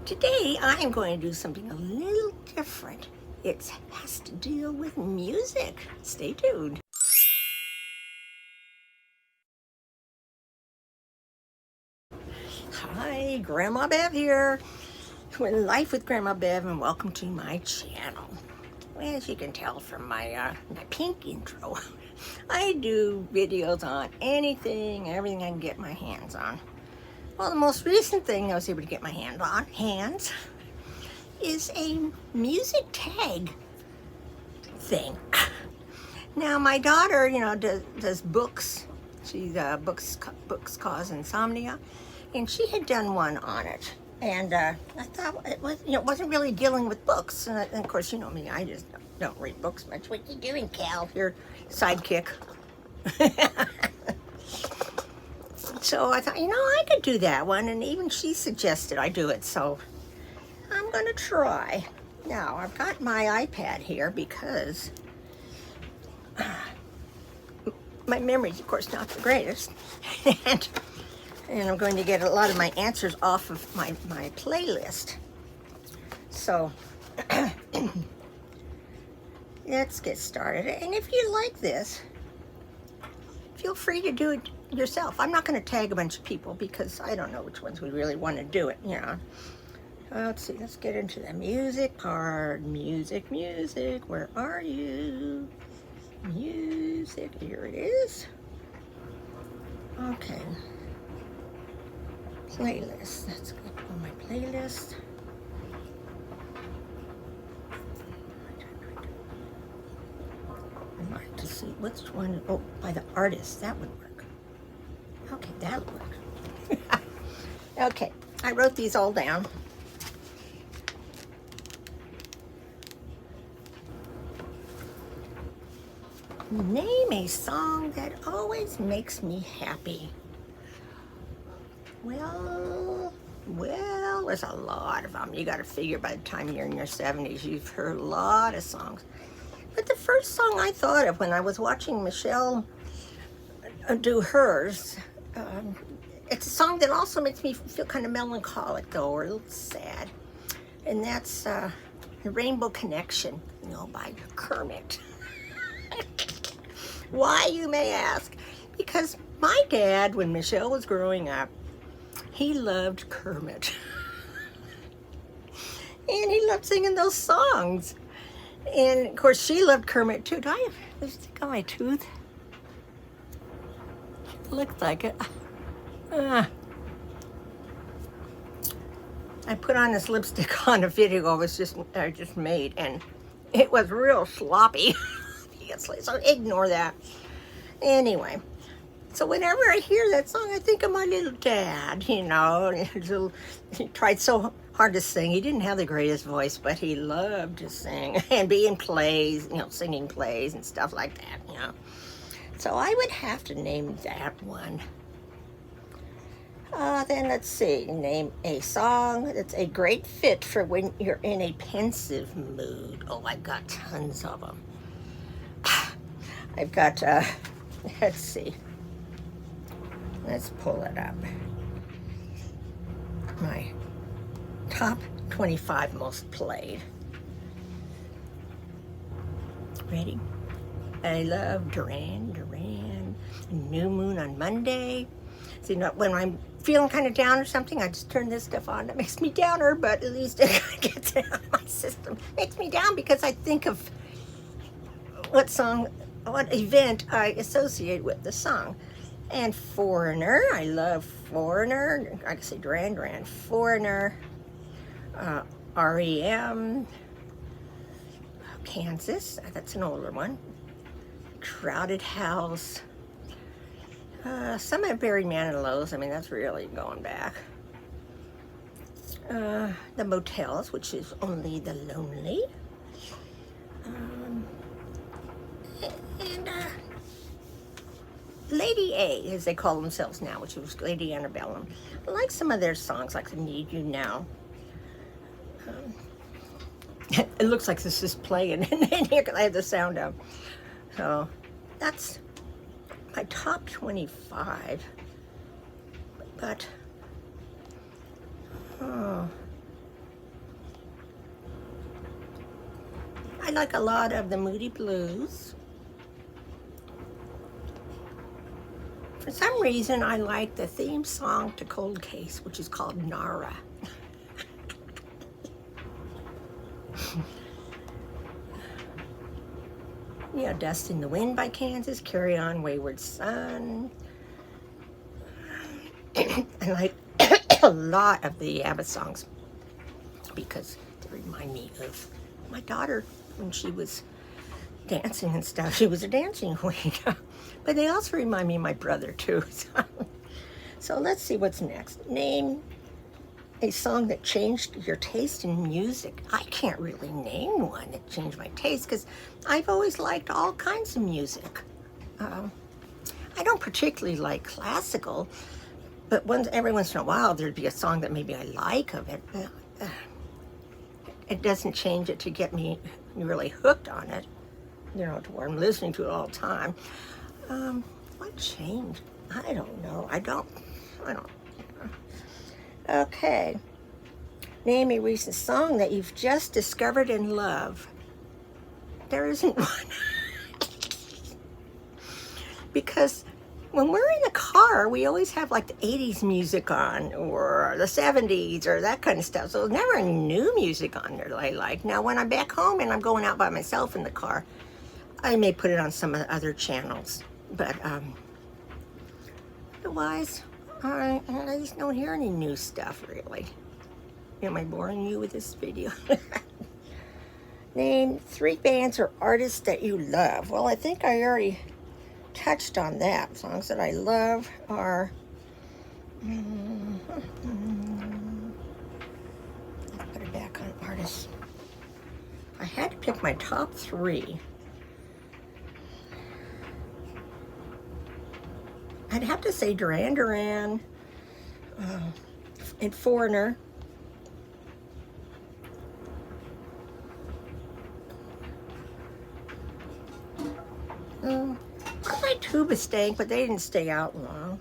Today I am going to do something a little different. It has to deal with music. Stay tuned. Hi, Grandma Bev here. Life with Grandma Bev, and welcome to my channel. Well, as you can tell from my pink intro, I do videos on anything, everything I can get my hands on. Well, the most recent thing I was able to get my hands is a music tag thing. Now, my daughter, does books. She's books cause insomnia, and she had done one on it. And I thought it was, it wasn't really dealing with books. And of course, you know me, I just don't read books much. What you doing, Cal? Your sidekick. So I thought, I could do that one, and even she suggested I do it, so I'm gonna try. Now, I've got my iPad here because my memory's, of course, not the greatest, and I'm going to get a lot of my answers off of my playlist. So, let's get started. And if you like this, feel free to do it yourself. I'm not going to tag a bunch of people because I don't know which ones we really want to do it, Let's see, let's get into the music part. Music, where are you? Music, here it is. Okay. Playlist, let's go on my playlist. I'd like to see which one, by the artist, that would work. Okay, that'll work. Okay, I wrote these all down. Name a song that always makes me happy. Well, there's a lot of them. You got to figure by the time you're in your 70s, you've heard a lot of songs. But the first song I thought of when I was watching Michelle do hers, it's a song that also makes me feel kind of melancholic, though, or a little sad. And that's The Rainbow Connection, by Kermit. Why, you may ask? Because my dad, when Michelle was growing up, he loved Kermit. And he loved singing those songs. And, of course, she loved Kermit, too. Do I have lipstick on my tooth? It looked like it. I put on this lipstick on a video I just made, and it was real sloppy. So ignore that. Anyway, so whenever I hear that song, I think of my little dad, He tried so hard to sing. He didn't have the greatest voice, but he loved to sing and be in plays, singing plays and stuff like that, So I would have to name that one. Then let's see, name a song that's a great fit for when you're in a pensive mood. Oh, I've got tons of them. I've got, let's see. Let's pull it up. My top 25 most played. Ready? I love Duran Duran, New Moon on Monday. So, when I'm feeling kind of down or something, I just turn this stuff on. It makes me downer, but at least it gets it out of my system. Makes me down because I think of what event I associate with the song. And Foreigner, I love Foreigner. I can say Duran Duran, Foreigner, REM, Kansas, that's an older one. Crowded House, some of Barry Manilow's, that's really going back. The Motels, which is Only the Lonely. And Lady A, as they call themselves now, which was Lady Antebellum. I like some of their songs, like I Need You Now. It looks like this is playing in here because I have the sound up. So that's my top 25. But, I like a lot of the Moody Blues. For some reason, I like the theme song to Cold Case, which is called Nara. You know, Dust in the Wind by Kansas, Carry On Wayward Son. I like a lot of the ABBA songs because they remind me of my daughter when she was dancing and stuff. She was a dancing queen. But they also remind me of my brother too. So let's see what's next. Name a song that changed your taste in music. I can't really name one that changed my taste because I've always liked all kinds of music. I don't particularly like classical, but every once in a while there'd be a song that maybe I like of it. It doesn't change it to get me really hooked on it, you know, to where I'm listening to it all the time. What changed? I don't know. I don't. Okay. Name a recent song that you've just discovered and love. There isn't one. Because when we're in the car, we always have like the 80s music on or the 70s or that kind of stuff. So there's never any new music on there that I like. Now, when I'm back home and I'm going out by myself in the car, I may put it on some of the other channels. But otherwise, I just don't hear any new stuff, really. Am I boring you with this video? Name 3 bands or artists that you love. Well, I think I already touched on that. Songs that I love are... Let's put it back on artists. I had to pick my top 3. I'd have to say Duran Duran and Foreigner. I like Tuba Stank, but they didn't stay out long.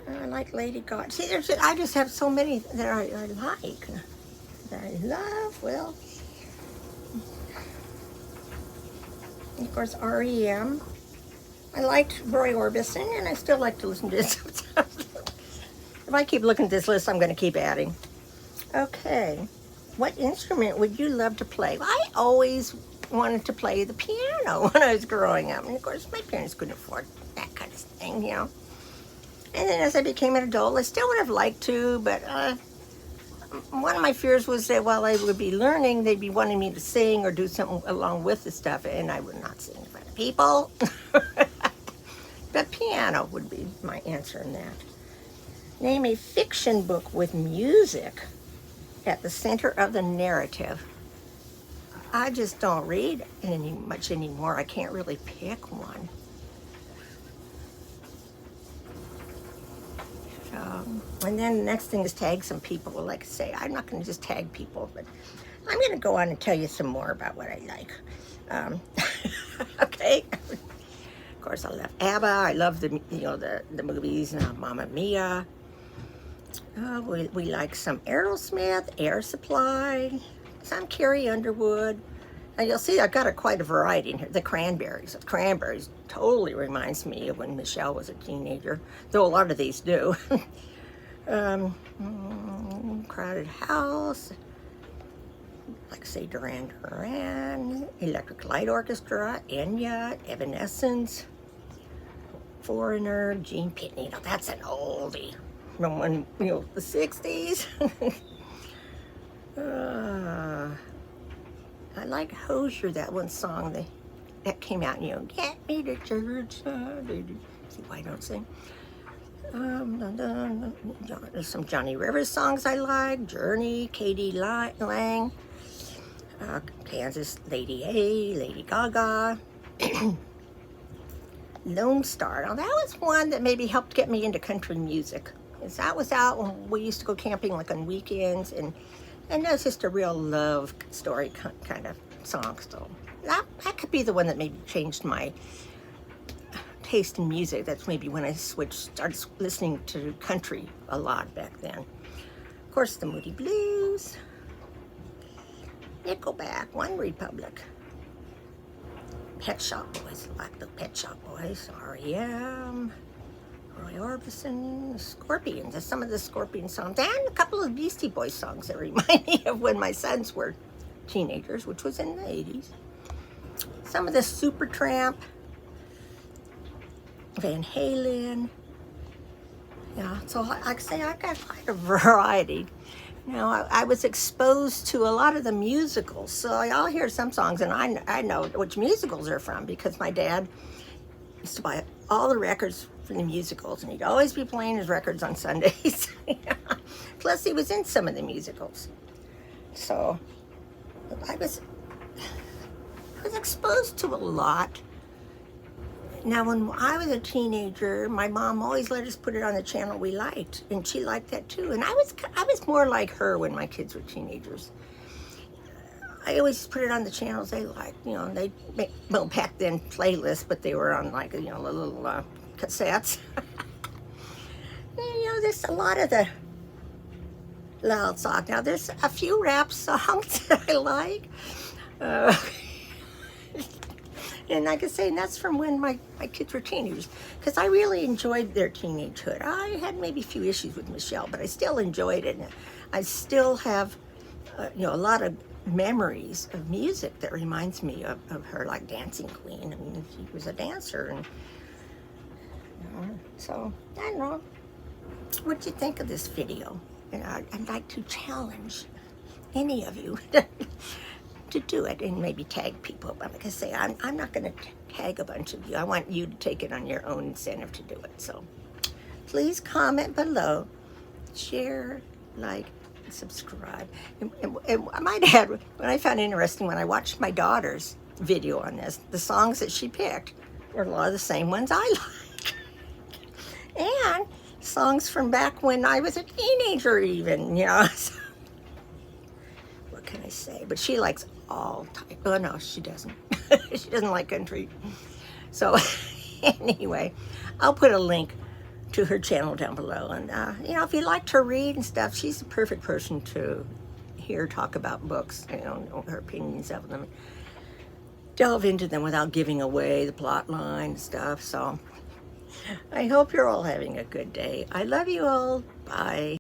I like Lady Gaga. See, I just have so many that I like, that I love. Well, of course, REM. I liked Roy Orbison, and I still like to listen to his stuff. If I keep looking at this list, I'm going to keep adding. Okay. What instrument would you love to play? Well, I always wanted to play the piano when I was growing up. And, of course, my parents couldn't afford that kind of thing, you know. And then as I became an adult, I still would have liked to, but one of my fears was that while I would be learning, they'd be wanting me to sing or do something along with the stuff, and I would not sing in front of people. But piano would be my answer in that. Name a fiction book with music at the center of the narrative. I just don't read much anymore. I can't really pick one. And then the next thing is tag some people. Well, like I say, I'm not going to just tag people, but I'm going to go on and tell you some more about what I like. Okay. Of course, I love ABBA. I love the movies, Mamma Mia. We like some Aerosmith, Air Supply, some Carrie Underwood. And you'll see I've got quite a variety in here. The Cranberries. The Cranberries totally reminds me of when Michelle was a teenager, though a lot of these do. Crowded House. Like, say, Duran Duran, Electric Light Orchestra, Enya, Evanescence, Foreigner, Gene Pitney. Now, that's an oldie from when, the 60s. I like Hozier, that one song that came out, Get Me to Church. See why I don't sing. There's some Johnny Rivers songs I like. Journey, Katie Lang. Kansas, Lady A, Lady Gaga. Lone Star. Now, that was one that maybe helped get me into country music. Because that was out when we used to go camping like on weekends, and that's just a real love story kind of song. So that could be the one that maybe changed my taste in music. That's maybe when I started listening to country a lot back then. Of course, the Moody Blues. Nickelback, One Republic, Pet Shop Boys, like the Pet Shop Boys, R.E.M., Roy Orbison, Scorpions, there's some of the Scorpion songs, and a couple of Beastie Boys songs that remind me of when my sons were teenagers, which was in the 80s. Some of the Supertramp, Van Halen. Yeah, so like I say, I got quite a variety. You know, I was exposed to a lot of the musicals, so I'll hear some songs, and I know which musicals they're from because my dad used to buy all the records from the musicals, and he'd always be playing his records on Sundays. Yeah. Plus, he was in some of the musicals. So I was exposed to a lot. Now, when I was a teenager, my mom always let us put it on the channel we liked, and she liked that too. And I was more like her when my kids were teenagers. I always put it on the channels they liked, you know, and they make, well, back then playlists, but they were on like, you know, the little cassettes. And, you know, there's a lot of the loud songs. Now, there's a few rap songs that I like. And like I say, and that's from when my kids were teenagers, because I really enjoyed their teenagehood. I had maybe a few issues with Michelle, but I still enjoyed it. And I still have, you know, a lot of memories of music that reminds me of her, like Dancing Queen. I mean, she was a dancer. And you know, so, I don't know. What'd you think of this video? And I'd like to challenge any of you to do it and maybe tag people. But like I say, I'm not going to tag a bunch of you. I want you to take it on your own incentive to do it. So please comment below, share, like, and subscribe. And I might add, what I found interesting when I watched my daughter's video on this, the songs that she picked were a lot of the same ones I like. And songs from back when I was a teenager even, you know. So, what can I say? But she likes all type. Oh no, she doesn't. She doesn't like country. So anyway, I'll put a link to her channel down below. And you know, if you like to read and stuff, she's the perfect person to hear talk about books, you know, her opinions of them. Delve into them without giving away the plot line and stuff. So I hope you're all having a good day. I love you all. Bye.